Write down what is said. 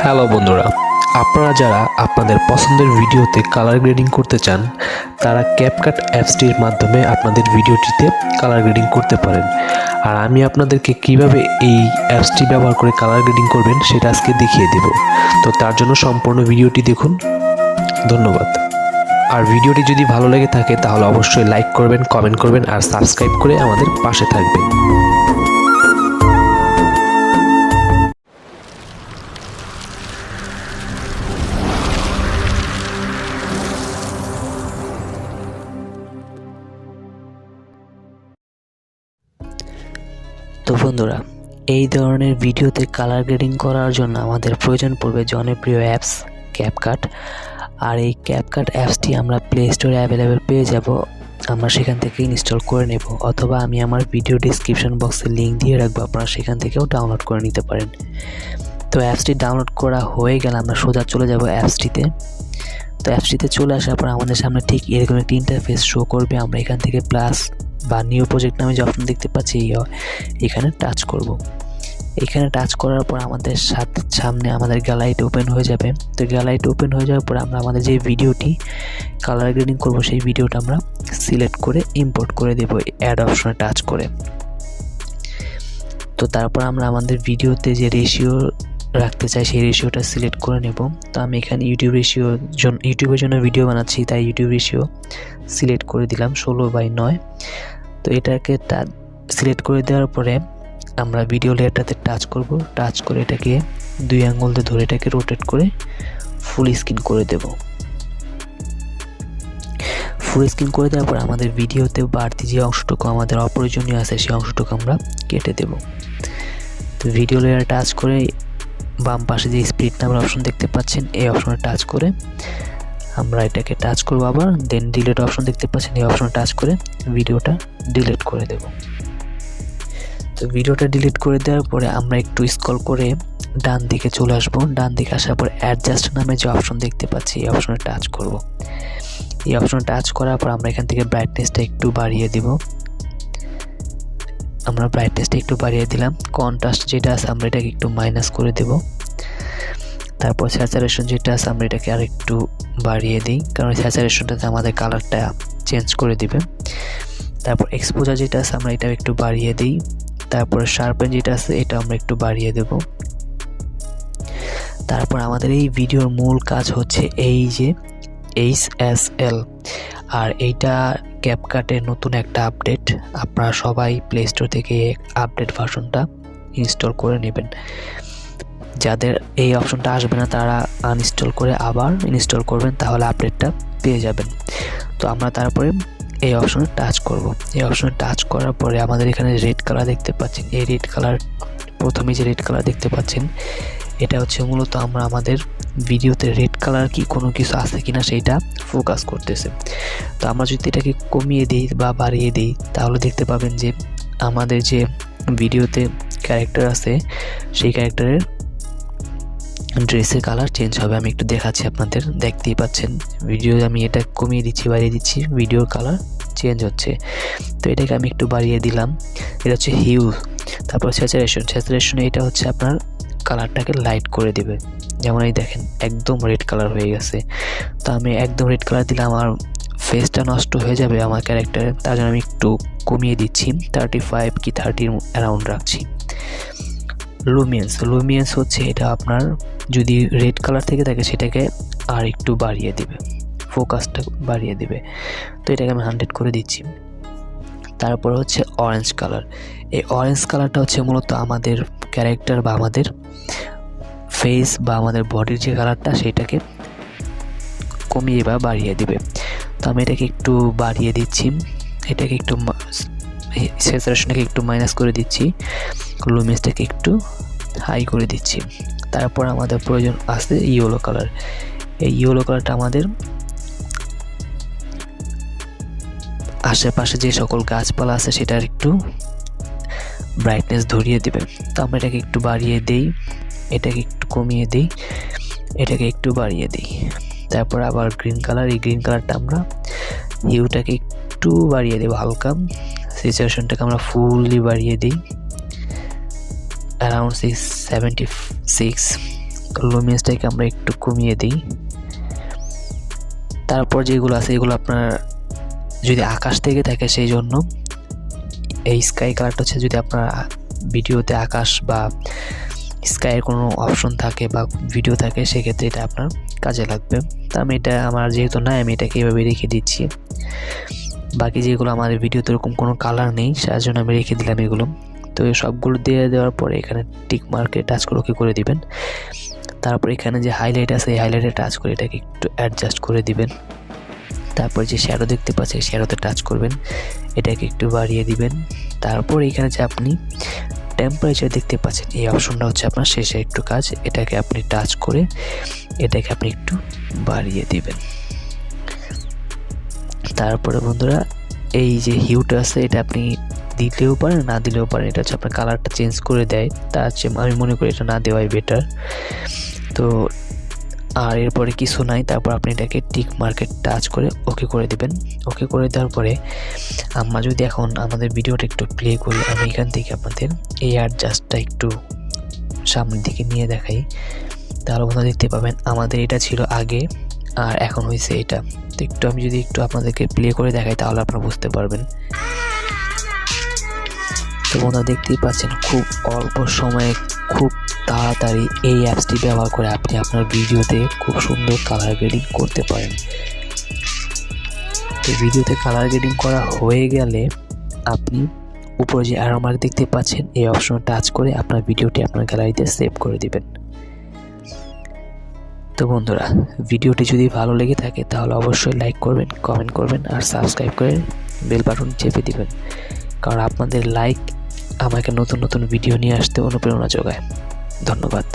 Hello বন্ধুরা, আপনারা যারা আপনাদের পছন্দের ভিডিওতে কালার গ্রেডিং করতে চান তারা ক্যাপকাট অ্যাপসটির মাধ্যমে আপনাদের ভিডিওটিতে কালার গ্রেডিং করতে পারেন। আর আমি আপনাদেরকে কিভাবে এই অ্যাপসটি ব্যবহার করে কালার গ্রেডিং করবেন সেটা আজকে দেখিয়ে দেব। তো তার জন্য সম্পূর্ণ ভিডিওটি দেখুন। ধন্যবাদ। আর ভিডিওটি যদি ভালো লেগে থাকে তাহলে অবশ্যই লাইক করবেন, কমেন্ট করবেন আর সাবস্ক্রাইব করে আমাদের পাশে থাকবেন। তো বন্ধুরা, এই ধরনের ভিডিওতে কালার গ্রেডিং করার জন্য আমাদের প্রয়োজন পড়বে জনপ্রিয় অ্যাপস ক্যাপকাট। আর এই ক্যাপকাট অ্যাপসটি আমরা প্লে স্টোরে অ্যাভেলেবেল পেয়ে যাব, আমরা সেখান থেকে ইনস্টল করে নেব, অথবা আমি আমার ভিডিও ডিসক্রিপশন বক্সে লিঙ্ক দিয়ে রাখবো, আপনারা সেখান থেকেও ডাউনলোড করে নিতে পারেন। তো অ্যাপসটি ডাউনলোড করা হয়ে গেলে আমরা সোজা চলে যাব অ্যাপসটিতে। তো অ্যাপসটিতে চলে আসার পর আমাদের সামনে ঠিক এরকম একটি ইন্টারফেস শো করবে। আমরা এখান থেকে প্লাস বা নিউ প্রজেক্ট নামে যে অপশন দেখতে পাচ্ছি এখানে টাচ করব। এখানে টাচ করার পর আমাদের সামনে আমাদের গ্যালারিটা ওপেন হয়ে যাবে। তো গ্যালারিটা ওপেন হয়ে যাওয়ার পর আমরা আমাদের যে ভিডিওটি কালার গ্রেডিং করব সেই ভিডিওটা আমরা সিলেক্ট করে ইম্পোর্ট করে দেব অ্যাড অপশনে টাচ করে। তো তারপর আমরা আমাদের ভিডিওতে যে রেশিও রাখতে চাই সেই রেশিওটা সিলেক্ট করে নেব। তো আমি এখানে ইউটিউবের জন্য ভিডিও বানাচ্ছি, তাই ইউটিউব রেশিও সিলেক্ট করে দিলাম 16:9। তো এটাকে সিলেক্ট করে দেওয়ার পরে আমরা ভিডিও লেয়ারটাতে টাচ করব। টাচ করে এটাকে 2 আঙ্গুল দিয়ে ধরে এটাকে রোটেট করে ফুল স্ক্রিন করে দেব। ফুল স্ক্রিন করে দেওয়ার পর আমাদের ভিডিওতে বাড়তি যে অংশটুকু আমাদের অপ্রয়োজনীয় আছে সেই অংশটুকু আমরা কেটে দেব। তো ভিডিও লেয়ার টাচ করে বাম পাশে যে স্প্লিট নামের অপশন দেখতে পাচ্ছেন এই অপশনে টাচ করে আমরা এটাকে টাচ করবো আবার, দেন ডিলিট অপশন দেখতে পাচ্ছেন এই অপশনে টাচ করে ভিডিওটা ডিলিট করে দেব। তো ভিডিওটা ডিলিট করে দেওয়ার পরে আমরা একটু স্ক্রল করে ডান দিকে চলে আসবো। ডান দিকে আসার পর অ্যাডজাস্ট নামে যে অপশন দেখতে পাচ্ছি এই অপশনে টাচ করব। এই অপশনে টাচ করার পর আমরা এখান থেকে ব্রাইটনেসটা একটু বাড়িয়ে দিব। আমরা ব্রাইটনেসটা একটু বাড়িয়ে দিলাম। কন্ট্রাস্ট যেটা আছে আমরা এটাকে একটু মাইনাস করে দেব। তারপর স্যাচুরেশন যেটা আছে আমরা এটাকে আর একটু বাড়িয়ে দিই, কারণ স্যাচুরেশনটাতে আমাদের কালারটা চেঞ্জ করে দিবে। তারপর এক্সপোজার যেটা আছে আমরা এটা একটু বাড়িয়ে দিই। তারপরে শার্পেন যেটা আছে এটা আমরা একটু বাড়িয়ে দেব। তারপর আমাদের এই ভিডিওর মূল কাজ হচ্ছে এই যে HSL, আর এইটা ক্যাপকাটের নতুন একটা আপডেট। আপনারা সবাই প্লে স্টোর থেকে আপডেট ভার্সনটা ইনস্টল করে নেবেন। যাদের এই অপশনটা আসবে না তারা আনইনস্টল করে আবার ইনস্টল করবেন, তাহলে আপডেটটা পেয়ে যাবেন। তো আমরা তারপরে এই অপশনে টাচ করব। এই অপশনে টাচ করার পরে আমাদের এখানে রেড কালার দেখতে পাচ্ছেন, এই রেড কালার প্রথমে যে রেড কালার দেখতে পাচ্ছেন এটা হচ্ছে মূলত আমরা আমাদের ভিডিওতে রেড কালার কি কোনো কিছু আছে কিনা সেইটা ফোকাস করতেছে। তো আমরা যদি এটাকে কমিয়ে দিই বা বাড়িয়ে দিই তাহলে দেখতে পাবেন যে আমাদের যে ভিডিওতে ক্যারেক্টার আছে সেই ক্যারেক্টারের ড্রেসের কালার চেঞ্জ হবে। আমি একটু দেখাচ্ছি আপনাদের, দেখতেই পাচ্ছেন ভিডিও আমি এটা কমিয়ে দিচ্ছি বাড়িয়ে দিচ্ছি, ভিডিওর কালার চেঞ্জ হচ্ছে। তো এটাকে আমি একটু বাড়িয়ে দিলাম। এটা হচ্ছে হিউ। তারপর স্যাচুরেশন এটা হচ্ছে আপনার কালারটাকে লাইট করে দিবে। যেমন এই দেখেন একদম রেড কালার হয়ে গেছে। তো আমি একদম রেড কালার দিলে আমার ফেসটা নষ্ট হয়ে যাবে আমার ক্যারেক্টারের, তার জন্য আমি একটু কমিয়ে দিচ্ছি, 35 কি 30 অ্যারাউন্ড রাখছি। লুমিয়েন্স হচ্ছে এটা আপনার যদি রেড কালার থেকে থাকে সেটাকে আর একটু বাড়িয়ে দিবে, ফোকাসটা বাড়িয়ে দিবে। তো এটাকে আমি 100 করে দিচ্ছি। তারপর হচ্ছে অরেঞ্জ কালার। এই অরেঞ্জ কালারটা হচ্ছে মূলত আমাদের ক্যারেক্টার বা আমাদের ফেস বা আমাদের বডির যে কালারটা সেটাকে কমিয়ে বা বাড়িয়ে দিবে। তো আমি এটাকে একটু বাড়িয়ে দিচ্ছি, এটাকে একটু স্যাচুরেশনটাকে একটু মাইনাস করে দিচ্ছি, লুমিনেন্সটাকে একটু হাই করে দিচ্ছি। তারপর আমাদের প্রয়োজন আছে ইয়েলো কালার। এই ইয়েলো কালারটা আমাদের আশেপাশে যে সকল গাছপালা আছে সেটার একটু ব্রাইটনেস ধরিয়ে দেবে। তো আমরা এটাকে একটু বাড়িয়ে দিই, এটাকে একটু কমিয়ে দিই, এটাকে একটু বাড়িয়ে দিই। তারপর আবার গ্রিন কালার, এই গ্রিন কালারটা আমরা হিউটাকে একটু বাড়িয়ে দেবো হালকা। স্যাচুরেশনটাকে আমরা ফুললি বাড়িয়ে দিই, অ্যারাউন্ড 76। লুমিনেন্সটাকে আমরা একটু কমিয়ে দিই। তারপর যেগুলো আছে এগুলো আপনার যদি আকাশ থেকে থাকে সেই জন্য এই স্কাই কালারটা হচ্ছে, যদি আপনার ভিডিওতে আকাশ বা স্কাইয়ের কোনো অপশন থাকে বা ভিডিও থাকে সেক্ষেত্রে এটা আপনার কাজে লাগবে। তো আমি এটা আমার যেহেতু নাই আমি এটাকে এভাবে রেখে দিচ্ছি। বাকি যেগুলো আমাদের ভিডিওতে এরকম কোনো কালার নেই তার জন্য আমি রেখে দিলাম এগুলো। তো এই সবগুলো দিয়ে দেওয়ার পরে এখানে টিক মার্কে টাচ করে ওকে করে দিবেন। তারপর এখানে যে হাইলাইট আছে এই হাইলাইটে টাচ করে এটাকে একটু অ্যাডজাস্ট করে দিবেন। তারপর যে শ্যাডো দেখতে পাচ্ছেন শ্যাডোতে টাচ করবেন, এটাকে একটু বাড়িয়ে দিবেন। তারপর এখানে যে আপনি টেম্পারেচার দেখতে পাচ্ছেন এই অপশনটা হচ্ছে আপনার শেষে একটু কাজ, এটাকে আপনি টাচ করে এটাকে আপনি একটু বাড়িয়ে দিবেন। তারপরে বন্ধুরা এই যে হিউটা আছে এটা আপনি দিলেও পারেন না দিলেও পারেন, এটা হচ্ছে আপনার কালারটা চেঞ্জ করে দেয়, তার চেয়ে আমি মনে করি এটা না দেওয়াই বেটার। তো আর এরপরে কিছু নাই, তারপর আপনি এটাকে টিক মার্কেট টাচ করে ওকে করে দিবেন। ওকে করে দেওয়ার পরে আমরা যদি এখন আমাদের ভিডিওটা একটু প্লে করি, আমি এখান থেকে আপনাদের এই অ্যাডজাস্টটা একটু সামনের দিকে নিয়ে দেখাই, তাহলে আপনারা দেখতে পাবেন আমাদের এটা ছিল আগে আর এখন হয়েছে এটা। তো একটু আমি যদি একটু আপনাদেরকে প্লে করে দেখাই তাহলে আপনারা বুঝতে পারবেন। তো বন্ধুরা দেখতেই পাচ্ছেন খুব অল্প সময়ে খুব তাড়াতাড়ি এই অ্যাপসটি ব্যবহার করে আপনি আপনার ভিডিওতে খুব সুন্দর কালার গ্রেডিং করতে পারেন। তো ভিডিওতে কালার গ্রেডিং করা হয়ে গেলে আপনি উপরে যে অ্যারো মার্ক দেখতে পাচ্ছেন এই অপশনে টাচ করে আপনার ভিডিওটি আপনার গ্যালারিতে সেভ করে দিবেন। তো বন্ধুরা ভিডিওটি যদি ভালো লেগে থাকে তাহলে অবশ্যই লাইক করবেন, কমেন্ট করবেন আর সাবস্ক্রাইব করে বেল বাটন চেপে দিবেন, কারণ আপনাদের লাইক আমাকে নতুন নতুন ভিডিও নিয়ে আসতে অনুপ্রেরণা যোগায়। ধন্যবাদ।